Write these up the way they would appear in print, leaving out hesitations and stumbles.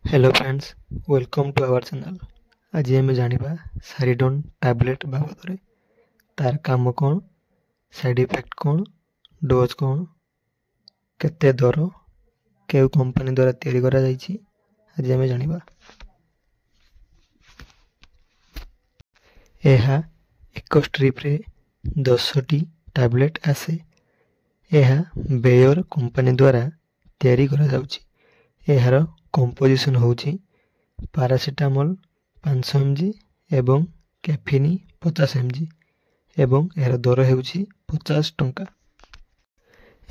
Hello friends, welcome to our channel. आज आम जाना सारिडोन टैबलेट बाबद में तार काम कौन, साइड इफेक्ट कौन, डोज कौन, केते दर, केउ कंपनी द्वारा तैयारी करा जाइछि, आज आम जाना। यह एक स्ट्रिप रे 10टी टैबलेट आसे। यह बेयर कंपनी द्वारा तैयारी करा जाउछि। यार कंपोजिशन होउछि पैरासिटामोल 500 mg एवं कैफिन 50 mg एवं यार दर हेउछि 50 टंका।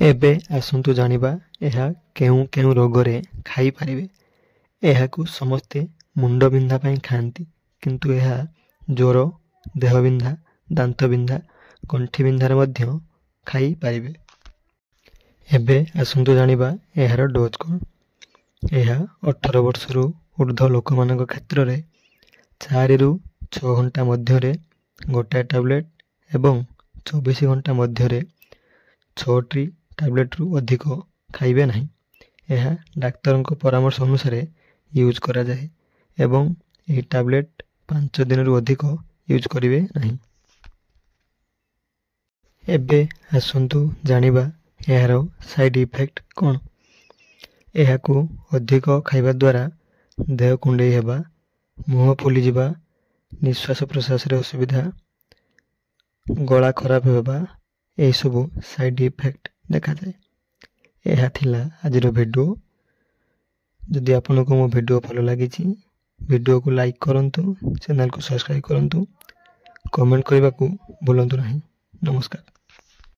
एबे आसंतु जानिबा यह केउ केउ रोग रे खाई परिबे। यहाकू समस्ते मुंड बिंधा पई खांती, किंतु यह ज्वर, देह बिंधा, दांत बिंधा, गंठी बिंधार मध्य खाई परिबे। एबे आसंतु जानिबा यार डोज कोन। यह 18 वर्ष रु ऊर्ध्व लोक मानक क्षेत्र रे 4 रु 6 घंटा मध्य गोटाए टैबलेट एवं 24 घंटा मध्य 6टी टैबलेट रु अधिक खाइबे नहीं। यह डाक्तर को परामर्श अनुसार यूज करा जाए एवं यह टैबलेट 5 दिन रु अधिक यूज करिवे नहीं। एबे आसंतु जानिबा यार साइड इफेक्ट कौन। यहाकू अधिक खाइबा द्वारा देह कुंडई हेबा, मुह फुली जिबा, निश्वास प्रश्वास रे असुविधा, गला खराब हेबा, यही सब साइड इफेक्ट देखा जाए। यह थिला आजिर वीडियो। जदि आपनको मो वीडियो भल लगी, वीडियो को लाइक करंतु, चैनल को सब्सक्राइब करंतु, कमेंट करने को भूलंतु नहीं। नमस्कार।